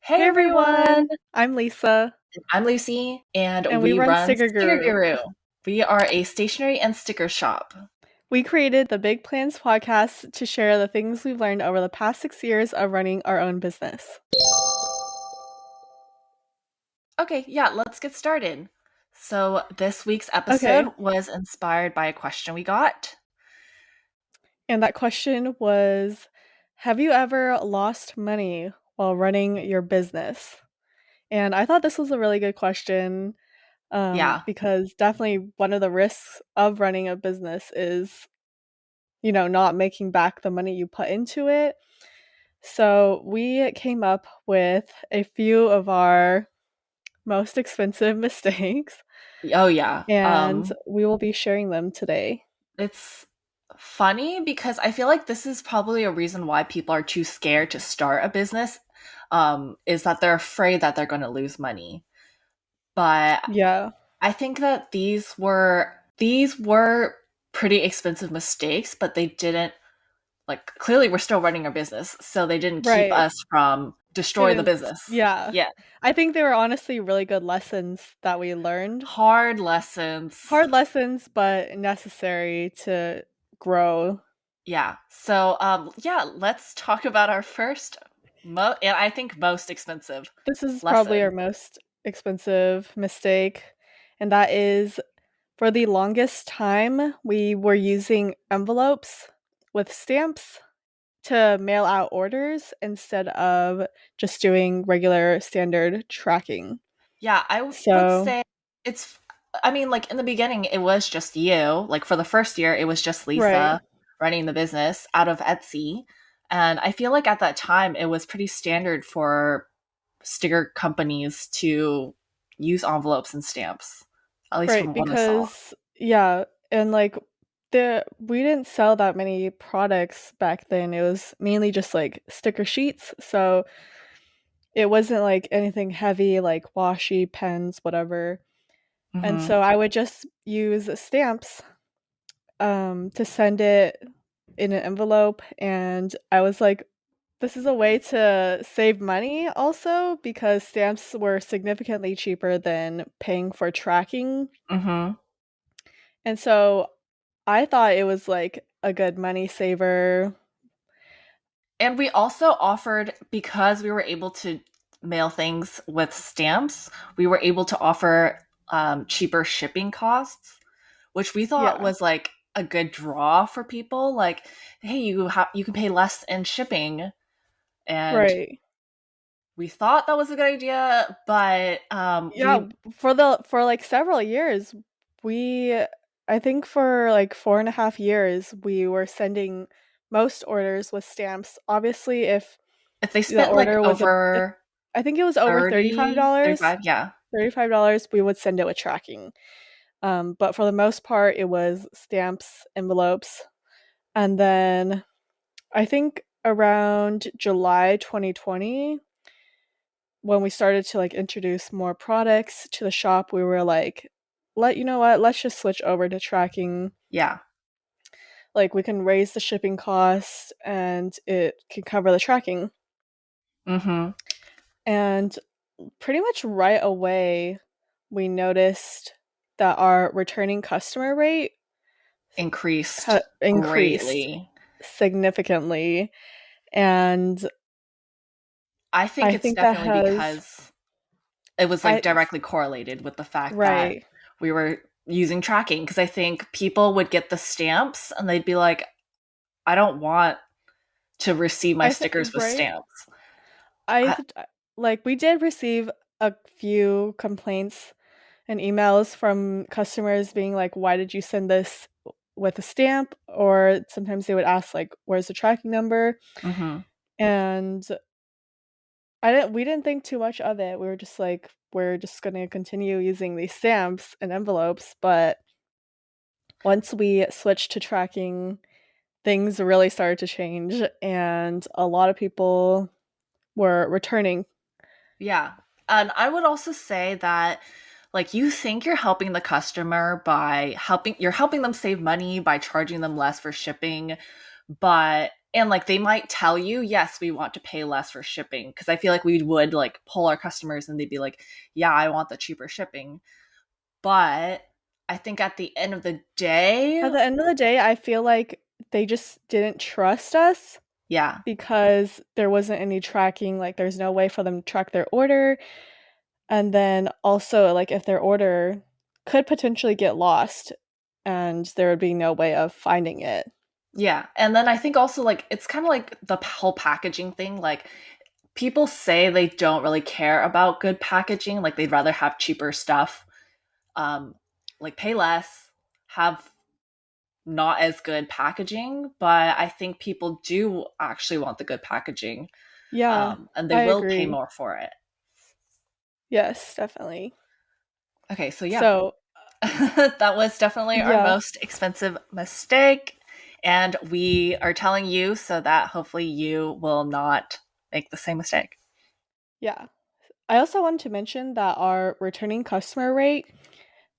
Hey Hey everyone, everyone, I'm Lisa, I'm Lucy and and we we run run Sticker Sticker Guru. Guru. We are a stationery and sticker shop. We created the Big Plans podcast to share the things we've learned over the past 6 years of running our own business. Okay, yeah, let's get started. So, this week's Okay, episode was inspired by a question we got. and that question was, have you ever lost money while running your business? And I thought this was a really good question Yeah, because definitely one of the risks of running a business is, not making back the money you put into it. So we came up with a few of our most expensive mistakes, oh yeah. and we will be sharing them today. It's funny because I feel like this is probably a reason why people are too scared to start a business, is that they're afraid that they're going to lose money. But Yeah, I think that these were pretty expensive mistakes, but they didn't, like, clearly we're still running our business, so they didn't keep right. us from They destroy the didn't, business. yeah. Yeah. I think they were honestly really good lessons that we learned. Hard lessons. Hard lessons, but necessary to grow. Yeah. So yeah, let's talk about our first and I think most expensive This is probably our lesson. most expensive mistake, and that is for the longest time we were using envelopes with stamps to mail out orders instead of just doing regular standard tracking. Yeah, would So, say it's, I mean, like in the beginning, it was just you. Like for the first year, it was just right, Lisa running the business out of Etsy. And I feel like at that time, it was pretty standard for sticker companies to use envelopes and stamps, at least right, from what I saw. because yeah, and like we didn't sell that many products back then. It was mainly just like sticker sheets. So it wasn't like anything heavy like washi, pens, whatever. And Hmm. so I would just use stamps to send it in an envelope, and I was like, this is a way to save money also because stamps were significantly cheaper than paying for tracking. Hmm. And so I thought it was like a good money saver. And we also offered, because we were able to mail things with stamps, we were able to offer cheaper shipping costs, which we thought Yeah, was like a good draw for people. Like, hey, you can pay less in shipping, and right. we thought that was a good idea. But Yeah, for like several years, we I think for like 4.5 years we were sending most orders with stamps. Obviously, if if they the spent like order was a if over I think it was over 30, $35, 35, yeah. $35, we would send it with tracking. But for the most part, it was stamps, envelopes, and then I think around July 2020, when we started to like introduce more products to the shop, we were like, you know what, let's just switch over to tracking. Yeah. Like we can raise the shipping cost and it can cover the tracking. Mm-hmm. And pretty much right away, we noticed that our returning customer rate Increased increased greatly. significantly. And I think I it's think that definitely has, because it was like I, directly correlated with the fact that right. we were using tracking, because I think people would get the stamps and they'd be like, I don't want to receive my I think, stickers with right. stamps. I I, th- like we did receive a few complaints and emails from customers being like, "Why did you send this with a stamp?" Or sometimes they would ask like, "Where's the tracking number?" mhm. And we didn't think too much of it. We were just like, we're just going to continue using these stamps and envelopes, but once we switched to tracking, things really started to change and a lot of people were returning. Yeah. And I would also say that, like, you think you're helping the customer by you're helping them save money by charging them less for shipping, but And like they might tell you, yes, we want to pay less for shipping, because I feel like we would like pull our customers and they'd be like, yeah, I want the cheaper shipping. But I think at the end of the day, At the end of the day, I feel like they just didn't trust us yeah, because there wasn't any tracking, like there's no way for them to track their order. And then also like if their order could potentially get lost and there would be no way of finding it. yeah. And then I think also like it's kind of like the whole packaging thing. Like people say they don't really care about good packaging, like they'd rather have cheaper stuff, um, like pay less, have not as good packaging. But I think people do actually want the good packaging, Yeah, and they I will pay agree. more for it. Yes, definitely. Okay, so yeah, So, that was definitely our yeah, most expensive mistake. And we are telling you so that hopefully you will not make the same mistake. yeah. I also wanted to mention that our returning customer rate,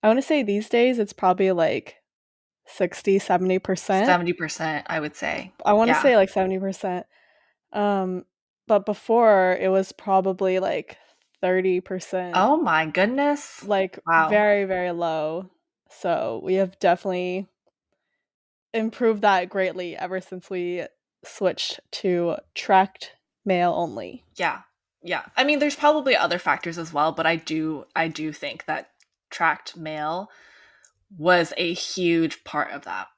I want to say these days it's probably like 60, 70%. 70%, I would say. I want to Yeah. say like 70%. Um, but before it was probably like 30%, Oh my goodness. like Wow. very, very low. So we have definitely improved that greatly ever since we switched to tracked mail only. Yeah. Yeah. I mean, there's probably other factors as well, but I do think that tracked mail was a huge part of that.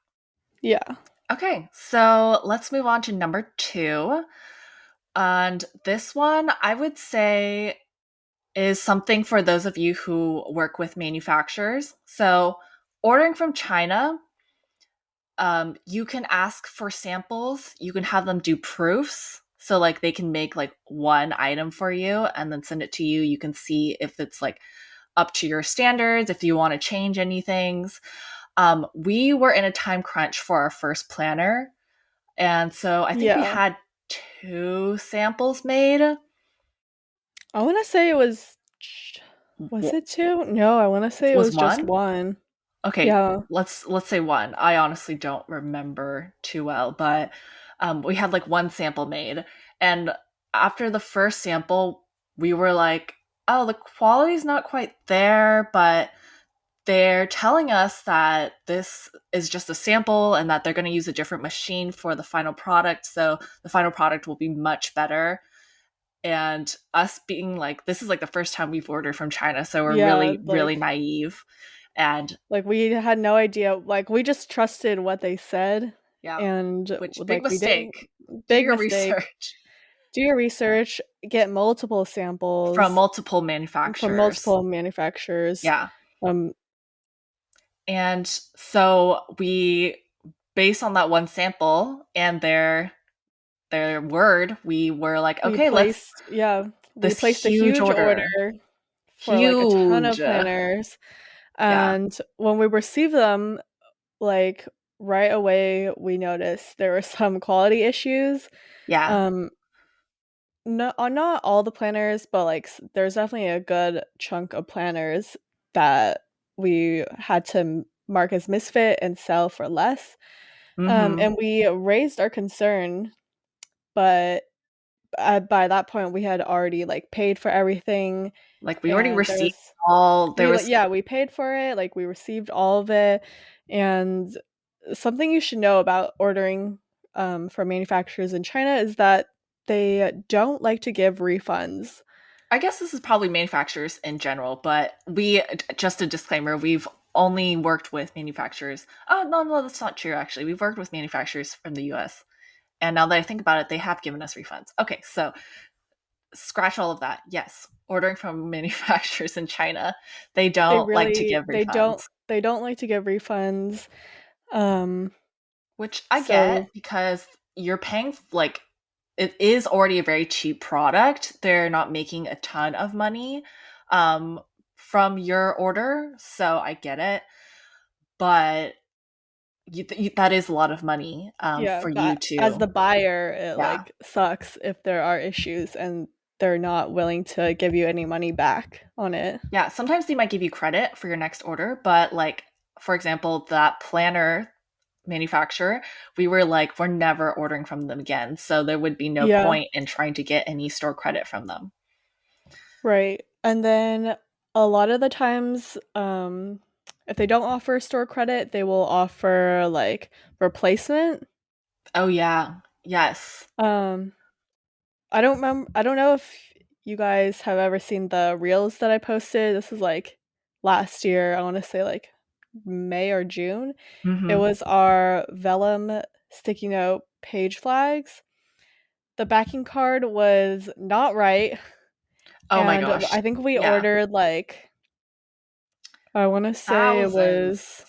Yeah. Okay, so let's move on to number 2. And this one, I would say, is something for those of you who work with manufacturers. So, ordering from China, you can ask for samples. You can have them do proofs. So, like, they can make like one item for you and then send it to you. You can see if it's like up to your standards, if you want to change any things. We were in a time crunch for our first planner. And so I think we Yeah. had 2 samples made. I want to say it was it two? No, I want to say it Was was just one? one. Okay, Yeah. let's say one. I honestly don't remember too well, but we had like one sample made, and after the first sample, we were like, "Oh, the quality's not quite there," but they're telling us that this is just a sample and that they're going to use a different machine for the final product, so the final product will be much better. And us being like, this is like the first time we've ordered from China, so we're Yeah, really really naive. And like we had no idea. Like we just trusted what they said yeah, and which big like we didn't mistake. Do big your mistake. research Do your research, get multiple from samples multiple from manufacturers. multiple manufacturers. Yeah. Um And so we, based on that one sample and their word, we were like, we okay, let's placed yeah, we this placed a huge huge order. order for like a ton of Huge. planners. Yeah. And when we received them, like right away we noticed there were some quality issues. Yeah. Um no, on not all the planners, but like there's definitely a good chunk of planners that we had to mark as misfit and sell for less. Mhm. And we raised our concern, but by that point we had already like paid for everything, Like we already and there received was all there we like was yeah we paid for it, like we received all of it. And something you should know about ordering from manufacturers in China is that they don't like to give refunds. I guess this is probably manufacturers in general, but we, just a disclaimer, we've only worked with manufacturers. Oh, no, no, that's not true, actually. We've worked with manufacturers from the US. And now that I think about it, they have given us refunds. Okay, so scratch all of that. Yes, ordering from manufacturers in China, they They don't like to really give refunds, they don't like to give refunds. Um which I get so because you're paying, like, it is already a very cheap product. They're not making a ton of money um, from your order, so I get it. But that is a lot of money yeah, for you but as to, the buyer it yeah. like sucks if there are issues and they're not willing to give you any money back on it. Yeah, sometimes they might give you credit for your next order, but like, for example, that planner, manufacturer, we were like, we're never ordering from them again. So there would be no Yeah, point in trying to get any store credit from them. right. And then a lot of the times, if they don't offer store credit, they will offer like replacement. Oh, yeah. Yes. Um, I don't know if you guys have ever seen the reels that I posted. This was like last year. I want to say like May or June. It Hmm. was our vellum sticky note page flags. The backing card was not right, Oh my and gosh. I think we Yeah. ordered like I want to say it Thousands. was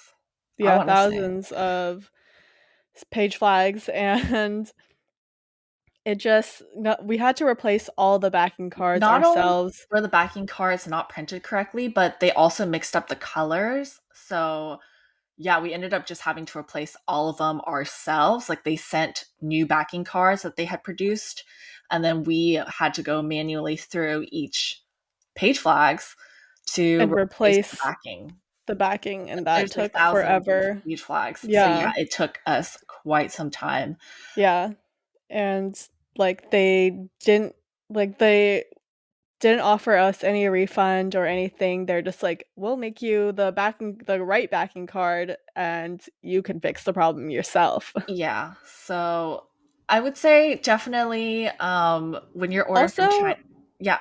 I yeah, want to say. thousands of page flags and it just no, we had to replace all the backing cards Not only ourselves were the backing cards not printed correctly, but they also mixed up the colors. So yeah, we ended up just having to replace all of them ourselves. Like they sent new backing cards that they had produced, and then we had to go manually through each page flags to and replace the replace backing. the backing, and that There's like took thousands of forever. page flags. So yeah, Yeah, it took us quite some time. yeah, and like they didn't offer us any refund or anything. They're just like, we'll make you the right backing card, and you can fix the problem yourself. Yeah. So I would say definitely when you're ordering from China. Also, Yeah,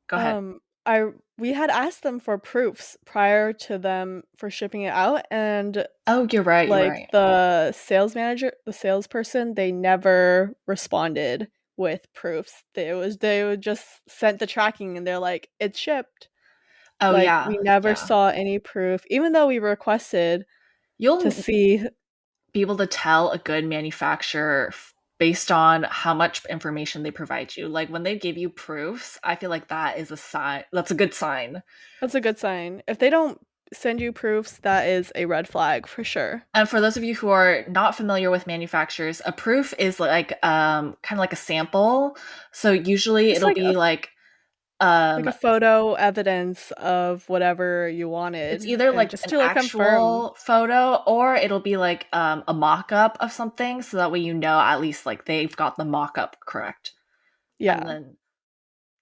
go ahead. I we had asked them for proofs prior to them for shipping it out, and Oh, you're right, you're like right. the salesperson, they never responded with proofs. They would just sent the tracking, and they're like, it's shipped. Oh Like yeah, we never yeah. saw any proof, even though we requested to You'll see. be able to tell a good manufacturer based on how much information they provide you. Like when they give you proofs, I feel like that is a sign. That's a good sign. That's a good sign. If they don't send you proofs, that is a red flag for sure. And for those of you who are not familiar with manufacturers, a proof is like kind of like a sample. So usually Just it'll be like um a photo evidence of whatever you it's wanted, either and like just an to like confirm. actual photo or it'll be like a mock-up of something so that way you know at least like they've got the mock-up correct. And Yeah, then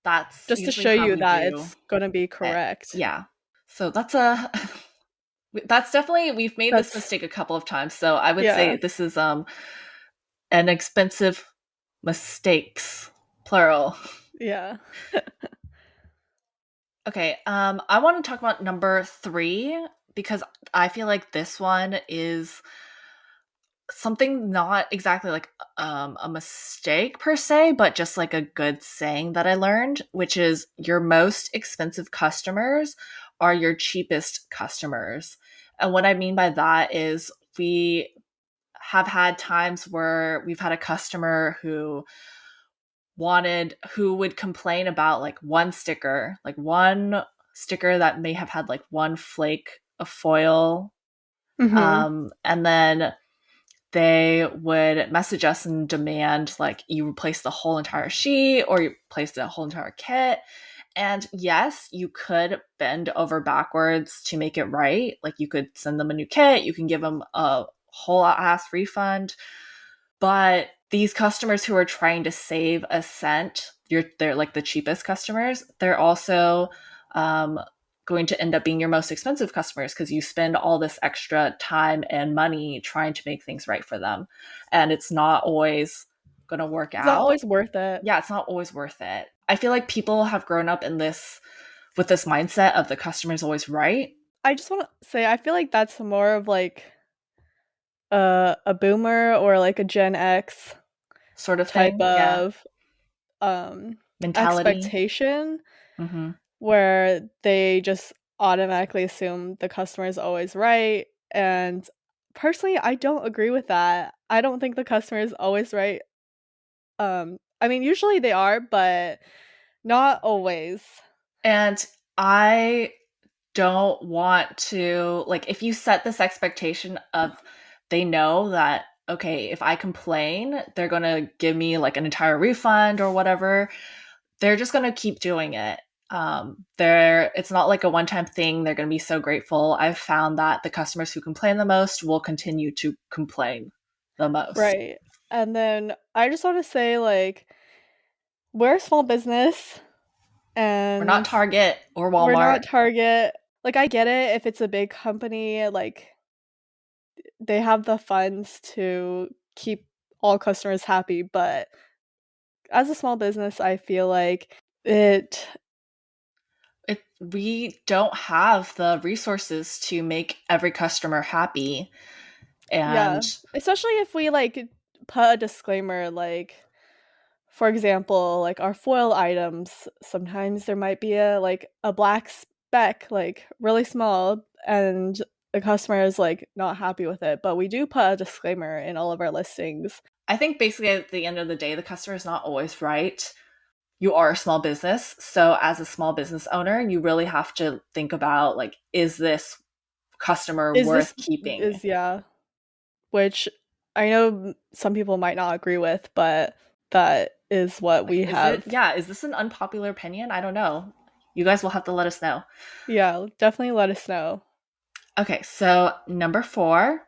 that's just to usually show how you we that do it's gonna be it. correct. Yeah. So that's a that's definitely we've made this That's mistake a couple of times. So I would say yeah, this is an expensive mistakes plural. yeah. Okay, I want to talk about number 3 because I feel like this one is something not exactly like a mistake per se, but just like a good saying that I learned, which is your most expensive customers are your cheapest customers. And what I mean by that is we have had times where we've had a customer who would complain about like one sticker that may have had like one flake of foil. Mhm. And then they would message us and demand like you replace the whole entire sheet or you replace the whole entire kit. And yes, you could bend over backwards to make it right. Like you could send them a new kit, you can give them a whole ass refund. But these customers who are trying to save a cent, they're like the cheapest customers. They're also um, going to end up being your most expensive customers because you spend all this extra time and money trying to make things right for them, and it's not always going to work It's not out. always worth it. Yeah, it's not always worth it. I feel like people have grown up in this with this mindset of the customer's always right I just want to say I feel like that's more of like a boomer or like a Gen X sort of type thing. Yeah, of um mentality. expectation Hmm. where they just automatically assume the customer is always right. And personally, I don't agree with that. I don't think the customer is always right. I mean, usually they are, but not always. And I don't want to like if you set this expectation of they know that okay, if I complain, they're going to give me like an entire refund or whatever, they're just going to keep doing it. They're it's not like a one-time thing. They're going to be so grateful. I've found that the customers who complain the most will continue to complain the most. Right. And then I just want to say, like, we're a small business We're not and Target or we're Walmart. not Target. Like, I get it if it's a big company, like, they have the funds to keep all customers happy. But as a small business, I feel like it, We don't have the resources to make every customer happy. yeah, And especially if we like put a disclaimer, like, for example, like our foil items, sometimes there might be a black speck, like really small, and the customer is like not happy with it. But we do put a disclaimer in all of our listings. I think basically at the end of the day, the customer is not always right. You are a small business. So as a small business owner, you really have to think about like, is this customer Is worth this keeping? is yeah, which I know some people might not agree with, but that is what Like, we have. is this an unpopular opinion? I don't know. You guys will have to let us know. Yeah, definitely let us know. Okay, so number 4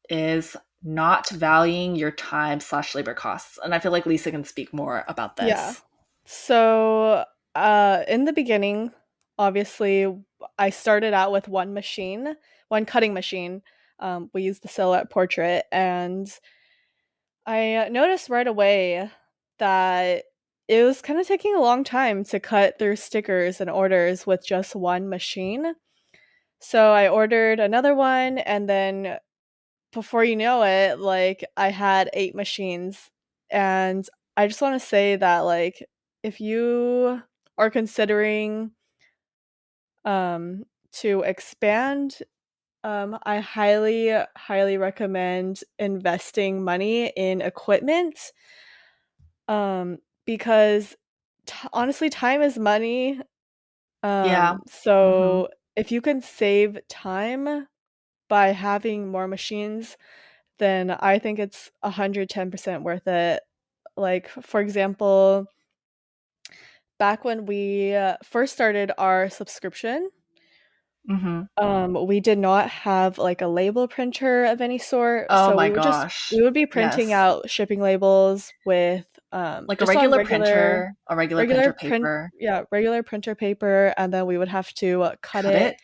is not valuing your time slash labor costs. And I feel like Lisa can speak more about Yeah. this. So, in the beginning, obviously, I started out with one machine, one cutting machine. We used the Silhouette Portrait, and I noticed right away that it was kind of taking a long time to cut through stickers and orders with just one machine. So I ordered another one, and then before you know it, like I had 8 machines. And I just want to say that, like, if you are considering to expand, I highly recommend investing money in equipment. Because honestly, time is money. Yeah. Hmm. So if you can save time by having more machines, then I think it's 110% worth it. Like, for example, back when we first started our subscription, Hmm. we did not have like a label printer of any sort. Oh So my we gosh. would be printing Yes. out shipping labels with Like just on a regular printer paper. regular printer paper, and then we would have to Cut it.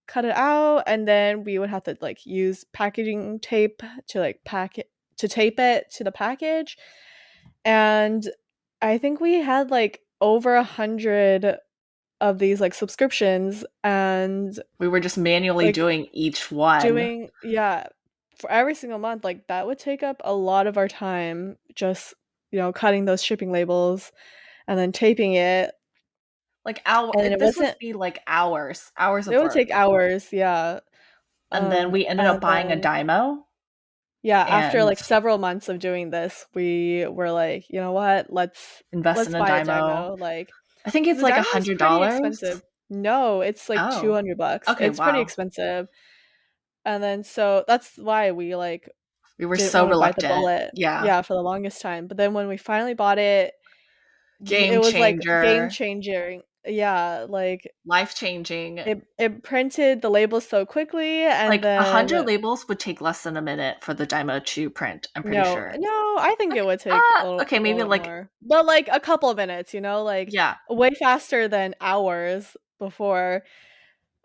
cut it out, and then we would have to like use packaging tape to like pack it to tape it to the package. And I think we had like over 100 of these like subscriptions, and We were just manually like doing each one. doing yeah, for every single month, like that would take up a lot of our time, just cutting those shipping labels and then taping it. Like And it this would wasn't be like hours it of would work. take hours, yeah. And then we ended up And buying a then Dymo yeah, after and like several months of doing this, we were like, you know what, invest let's in a buy a Dymo. Dymo. Like, I think it's the like a Dymo is hundred pretty dollars. expensive. No, it's like Oh, $200. okay, It's pretty wow. expensive. And then so that's why we like We were didn't so want to bite the reluctant. bullet. Yeah. Yeah, for the longest time. But then when we finally bought it, it Game was like game changer, changing. Yeah, like life changing. it printed the labels so quickly, and Like 100 then labels would take less than a minute for the Dymo to print, I'm pretty no, sure. no, I think it Okay, would take okay, a maybe little bit like, more. But like a couple of minutes, like yeah. way faster than hours before.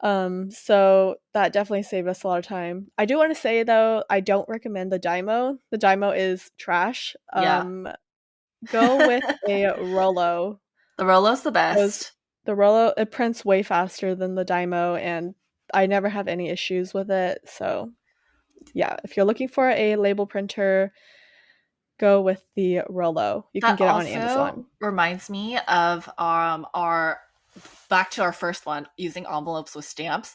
So that definitely saved us a lot of time. I do want to say though, I don't recommend the Dymo. The Dymo is trash. Yeah. Go with a Rolo. The Rolo's the Because best. the Rolo, it prints way faster than the Dymo, and I never have any issues with it. So yeah, if you're looking for a label printer, go with the Rolo. You can That get it on also Amazon. reminds me of our back to our first one, using envelopes with stamps.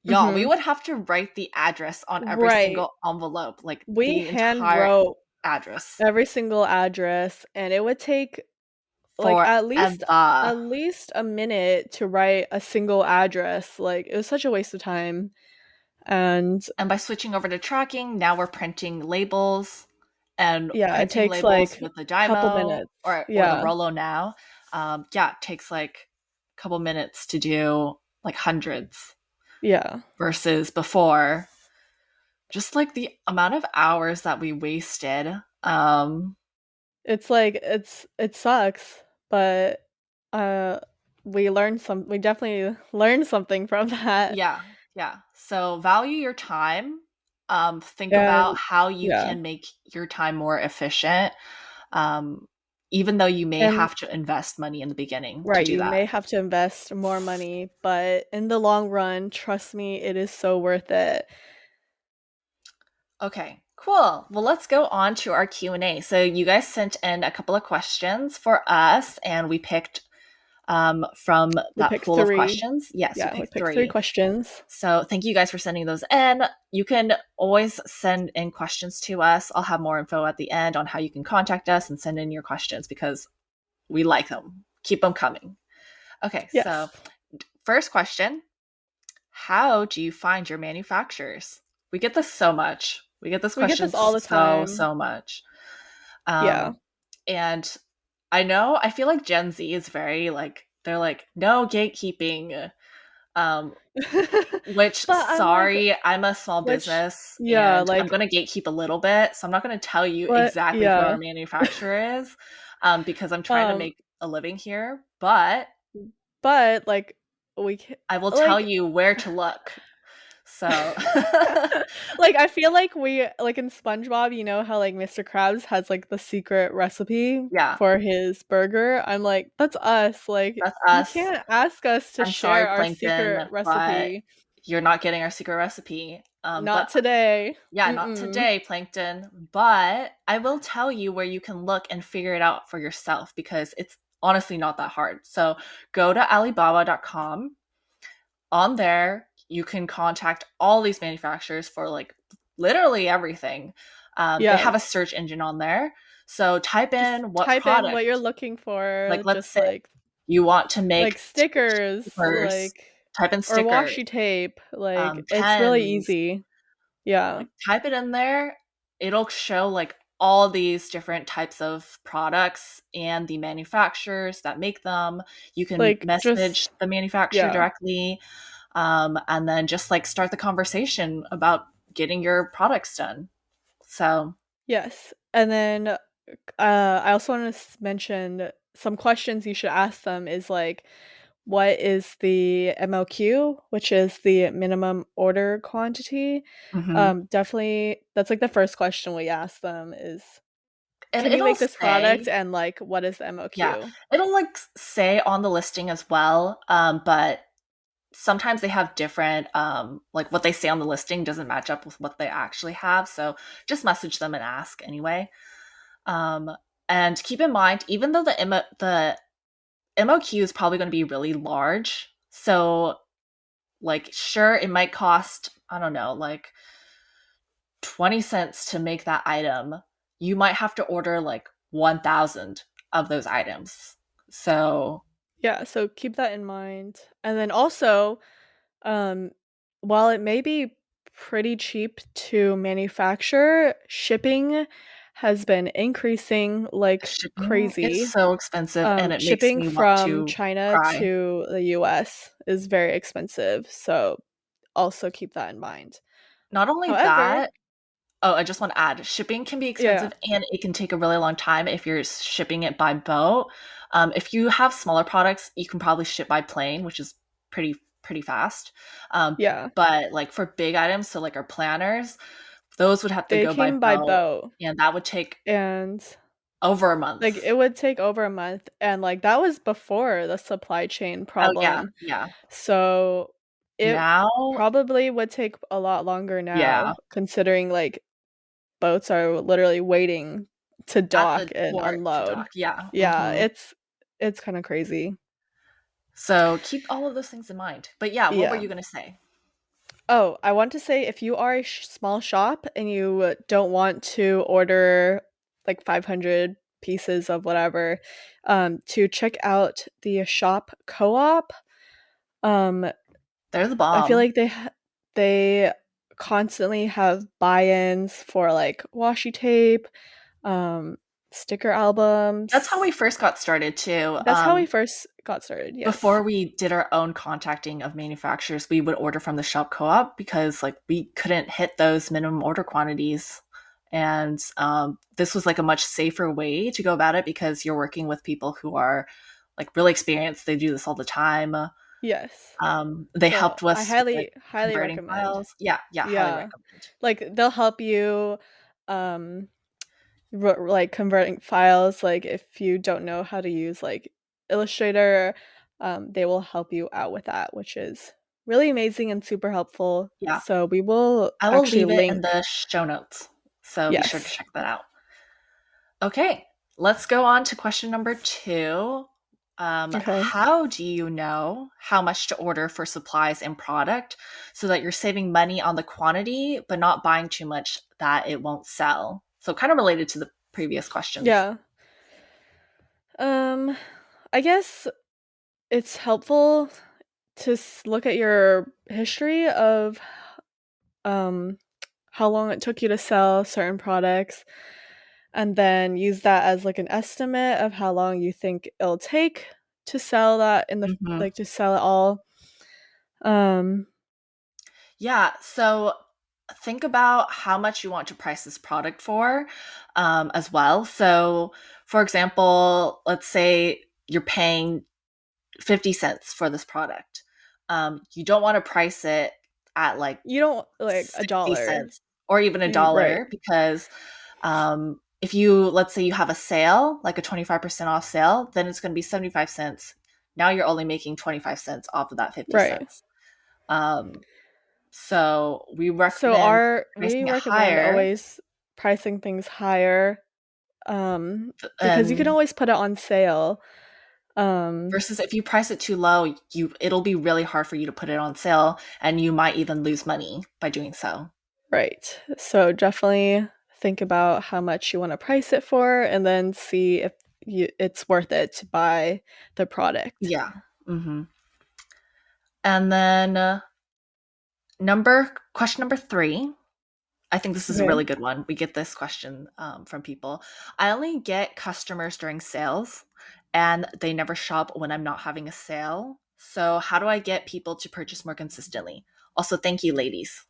Y'all, we Hmm. would have to write the address on every Right. single envelope, like We the hand entire wrote address every single address, and it would take like forever. at least a minute to write a single address. Like, it was such a waste of time. And And by switching over to tracking, now we're printing labels and yeah, it printing takes labels like with the a couple Dymo minutes. or the Yeah. Rolo now. Yeah, it takes like couple minutes to do like hundreds Yeah. versus before. Just like the amount of hours that we wasted. It's like it sucks, but uh we definitely learned something from that. Yeah, yeah. So value your time. Think And about how you yeah. can make your time more efficient. Um, even though you may And have to invest money in the beginning to right, do you that. may have to invest more money, but in the long run, trust me, it is so worth it. Okay, cool. Well, let's go on to our Q&A. So you guys sent in a couple of questions for us, and we picked from We that picked pool of 3. questions. Yes, we Yeah, we picked picked 3 three. questions. So thank you guys for sending those in. You can always send in questions to us. I'll have more info at the end on how you can contact us and send in your questions because we like them. Keep them coming. Okay, so Yes. first question: how do you find your manufacturers? We get this so much. We get this We get question this all the time. so much. Yeah. Um, and I feel like Gen Z is very like, they're like, no gatekeeping. Um, which, But I'm like, sorry, I'm a small which business yeah, and I'm like going to gatekeep a little bit. So I'm not going to tell you what exactly who our yeah. manufacturer is, because I'm trying to Um make a living here. But but like we can I will tell like you where to look. So, like I feel like we like in SpongeBob, you know how like Mr. Krabs has like the secret recipe yeah, for his burger? I'm like, that's us. Like that's you us. can't ask us to I'm sorry, share our secret Plankton, but recipe. you're not getting our secret recipe. But Not today. yeah, not Mm-mm. today, Plankton. But I will tell you where you can look and figure it out for yourself because it's honestly not that hard. So go to Alibaba.com. On there, you can contact all these manufacturers for like literally everything. They Yeah. have a search engine on there. So type Just in what type in product. what you're looking Like, for, let's just say you want to like make stickers, stickers, like type in or stickers, washi tape. Like it's really pens, easy. Yeah. like type it in there. It'll show like all these different types of products and the manufacturers that make them. You can Like message just the manufacturer yeah. directly, and then just like start the conversation about getting your products done. So, Yes. And then I also want to mention some questions you should ask them is like what is the MOQ, which is the minimum order quantity? mhm. Definitely that's like the first question we ask them is And can you it'll make this product say, and like what is the yeah, MOQ? it'll like say on the listing as well, but sometimes they have different like what they say on the listing doesn't match up with what they actually have, so just message them and ask anyway. um and keep in mind, even though the MOQ is probably going to be really large, so like sure it might cost, I don't know, like 20 cents to make that item. You might have to order like 1,000 of those items. So Yeah, so keep that in mind. And then also, um, while it may be pretty cheap to manufacture, shipping has been increasing like shipping is crazy. so expensive and it makes Shipping me want from to China cry. to the US is very expensive, so also keep that in mind. Not only However, that, oh, I just want to add, shipping can be yeah, expensive and it can take a really long time if you're shipping it by boat. If you have smaller products, you can probably ship by plane, which is pretty fast. Um, yeah, but like for big items, so like our planners, those would have to they go by came by boat, boat and that would take and over a like, month. it would take over a month, and, like, that was before the supply chain Oh yeah, problem. yeah. So, it Now, probably would take a lot longer yeah, now considering, like, boats are literally waiting to at dock the and port to unload. dock. Yeah. Yeah, Hmm. it's kinda crazy. So keep all of those things in mind. But yeah, what were Yeah. you gonna say? Oh, I want to say if you are a small shop and you don't want to order like 500 pieces of whatever, to check out the shop co-op. Um, They're the I feel bomb. like they constantly have buy-ins for like washi tape, um, sticker That's how we albums. first got started too. That's how we first got started. Yes. Before we did our own contacting of manufacturers, we would order from the shop co-op because like we couldn't hit those minimum order quantities. And this was like a much safer way to go about it because you're working with people who are like really experienced. They do this all the time. Yes. They So helped I us with like highly converting recommend. files. Yeah, yeah, highly Yeah. recommend. Like they'll help you um like converting files, like if you don't know how to use like Illustrator, they will help you out with that, which is really amazing and super helpful. Yeah, So we will I will actually leave it in link. the show notes. So be sure to Yes. check that out. Okay, let's go on to question number two. Okay. How do you know how much to order for supplies and product so that you're saving money on the quantity but not buying too much that it won't sell? So, kind of related to the previous questions. Yeah. Um I guess it's helpful to look at your history of um how long it took you to sell certain products, and then use that as like an estimate of how long you think it'll take to sell that in the Hmm. like to sell it all. Um Yeah, so think about how much you want to price this product for as well. So, for example, let's say you're paying 50 cents for this product. You don't want to price it at like you don't like a 60 dollar. cents or even a Right. dollar because if you, let's say you have a sale, like a 25% off sale, then it's going to be 75 cents. Now you're only making 25 cents off of that 50 Right. cents. Um, so we So recommend our we pricing it recommend higher always pricing things higher, because you can and always put it on sale. versus if you price it too low, it'll be really hard for you to put it on sale and you might even lose money by doing so. Right. So definitely think about how much you want to price it for, and then see if it's worth it to buy the product. Yeah. Hmm. And then question number three. I think this is a Okay. really good one. We get this question from people. I only get customers during sales, and they never shop when I'm not having a sale. So how do I get people to purchase more consistently? Also, thank you, ladies.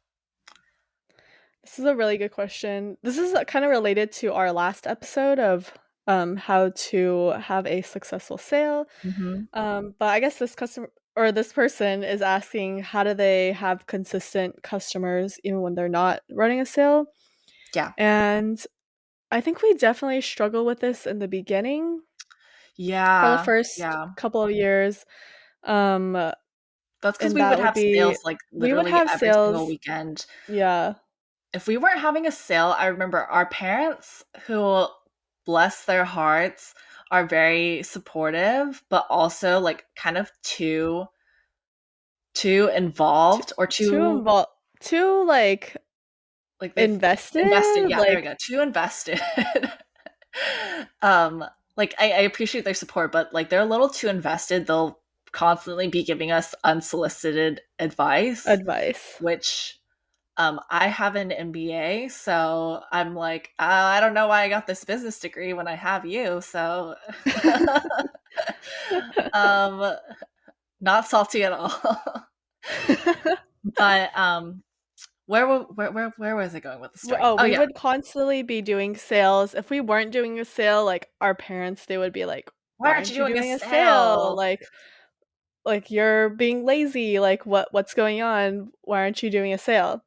This is a really good question. This is kind of related to our last episode of how to have a successful sale. Hmm. But I guess this customer or this person is asking, how do they have consistent customers even when they're not running a sale? Yeah, And I think we definitely struggle with this in the beginning for the yeah, first yeah. couple of years. Um, That's because and we would that would have be sales like we would literally have every single sales. weekend. Yeah. If we weren't having a sale, I remember our parents, who, bless their hearts, are very supportive, but also like kind of too Too, involved or too too involved, too like like they've invested. invested, Yeah, there we like go. Too invested. um, like I appreciate their support, but like they're a little too invested. They'll constantly be giving us unsolicited advice, advice. which I have an MBA, so I'm like, I don't know why I got this business degree when I have you. So, um, not salty at all. But where was I going with the story? Oh, Oh we yeah, would constantly be doing sales. If we weren't doing a sale, like our parents, they would be like, why "Why aren't you aren't you doing a doing a sale? sale? Like you're being lazy. Like what's going on? Why aren't you doing a sale?"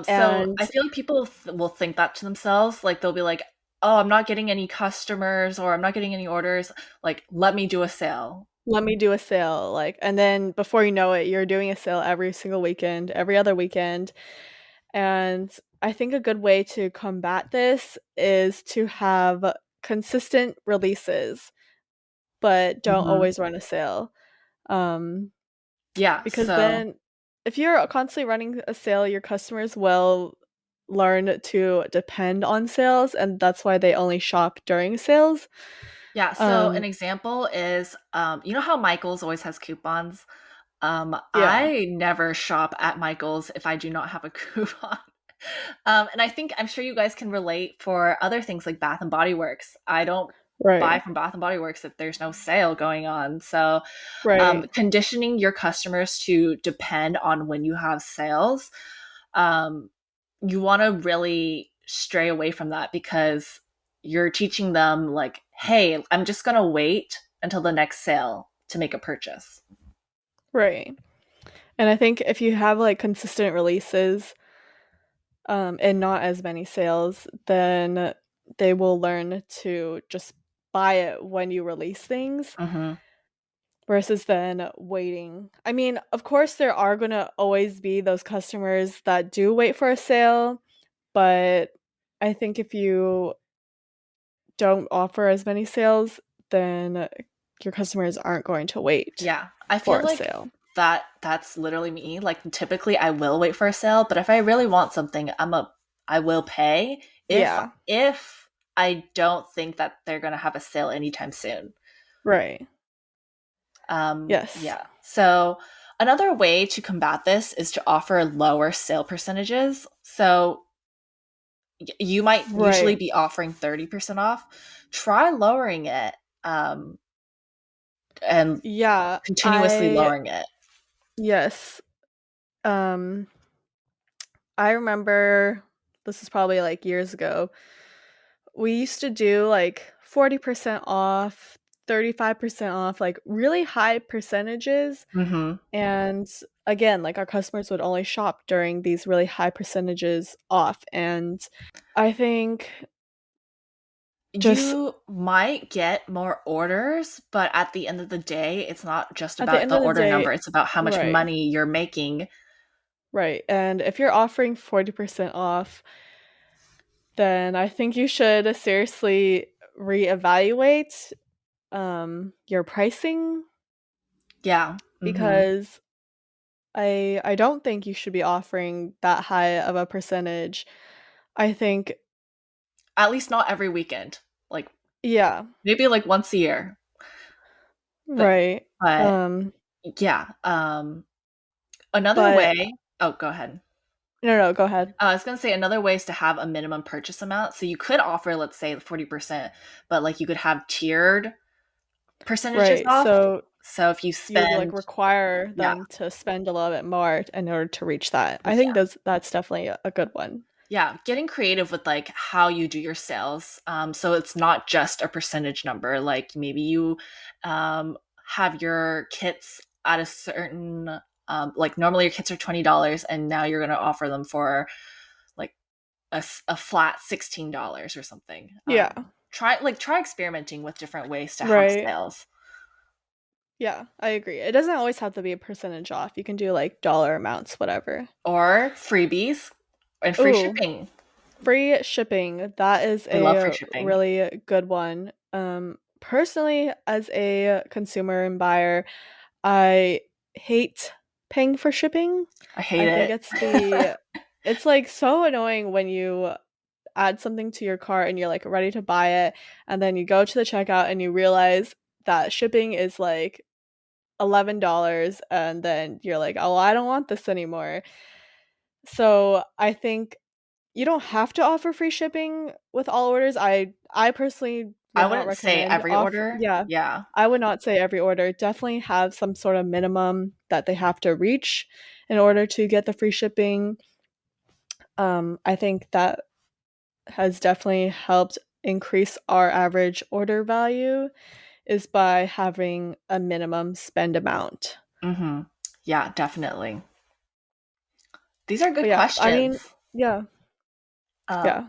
So And I feel like people will think that to themselves. Like they'll be like, "Oh, I'm not getting any customers, or I'm not getting any orders. Like, let me do a sale." let me do a sale. Like, and then before you know it, you're doing a sale every single weekend, every other weekend. And I think a good way to combat this is to have consistent releases, but don't Hmm. always run a sale. Um, Yeah. because So then if you're constantly running a sale, your customers will learn to depend on sales, and that's why they only shop during sales. yeah. So an Um, example is, you know how Michael's always has coupons. yeah. I never shop at Michael's if I do not have a coupon. And I'm sure you guys can relate for other things like Bath and Body Works. I don't buy Right. from Bath and Body Works if there's no sale going on. So, Right. conditioning your customers to depend on when you have sales, um, you want to really stray away from that because you're teaching them, like, hey, I'm just going to wait until the next sale to make a purchase. Right. And I think if you have like consistent releases, and not as many sales, then they will learn to just buy it when you release things Mm-hmm. versus then waiting. I mean, of course, there are going to always be those customers that do wait for a sale, but I think if you don't offer as many sales, then your customers aren't going to wait Yeah, I for feel a like sale. that's literally me. Like typically I will wait for a sale, but if I really want something, I will pay Yeah, if I don't think that they're going to have a sale anytime soon. right. Yes. Yeah. So another way to combat this is to offer lower sale percentages. So you might usually Right. be offering 30% off. Try lowering it, um, and Yeah, continuously lowering it. yes. Um I remember this is probably like years ago. We used to do like 40% off, 35% off, like really high percentages. Hmm. And again, like our customers would only shop during these really high percentages off. And I think just You might get more orders, but at the end of the day, it's not just at the about end the of the order day, number, it's about how much right, money you're making. right. And if you're offering 40% off, then I think you should seriously reevaluate your pricing Yeah. Hmm. because I don't think you should be offering that high of a percentage. I think At least not every weekend. Like yeah, maybe like once a year. But right. but Um yeah. Another but way, oh, go ahead. no, go ahead. I was gonna say another way is to have a minimum purchase amount. So you could offer, let's say, 40%, but like you could have tiered percentages Right. off. So So if you you would like spend, require yeah, them to spend a little bit more in order to reach that. I think yeah. that's definitely a good one. Yeah, getting creative with like how you do your sales. So it's not just a percentage number. Like maybe you um, have your kits at a certain, like normally your kits are $20, and now you're going to offer them for like a flat $16 or something. Yeah. Try experimenting with different ways to have Right. sales Yeah, I agree. It doesn't always have to be a percentage off. You can do like dollar amounts, whatever. or freebies and free Ooh, shipping. free shipping. That is I love free a shipping. really good one. Personally, as a consumer and buyer, I hate paying for shipping. I hate I think it. it's like so annoying when you add something to your cart and you're like ready to buy it, and then you go to the checkout and you realize that shipping is like $11, and then you're like, oh, I don't want this anymore. So I think you don't have to offer free shipping with all orders. I personally I would not wouldn't say recommend every off order. yeah. Yeah. I would not say every order. Definitely have some sort of minimum that they have to reach in order to get the free shipping. I think that has definitely helped increase our average order value is by having a minimum spend amount. Hmm. Yeah, definitely. These are But good yeah, I questions. mean, yeah, Um, yeah.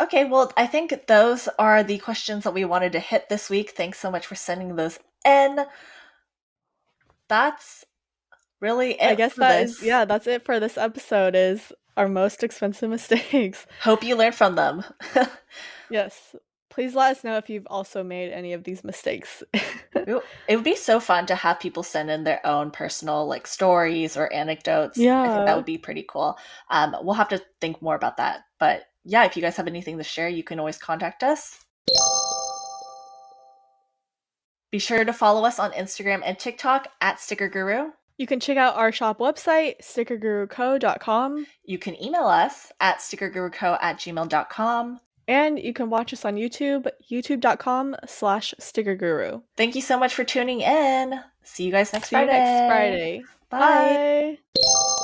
okay, well, I think those are the questions that we wanted to hit this week. Thanks so much for sending those in. That's really I it guess for that is this. yeah, that's it for this episode is our most expensive mistakes. Hope you learned from them. Yes. Please let us know if you've also made any of these mistakes. It would be so fun to have people send in their own personal like stories or anecdotes. I think that Yeah. would be pretty cool. We'll have to think more about that. But yeah, if you guys have anything to share, you can always contact us. Be sure to follow us on Instagram and TikTok at Sticker Guru. You can check out our shop website, stickerguruco.com, You can email us at stickerguruco@gmail.com. and you can watch us on YouTube, youtube.com/stickerguru. Thank you so much for tuning in. See you guys next See you next Friday. Friday. Bye. Bye.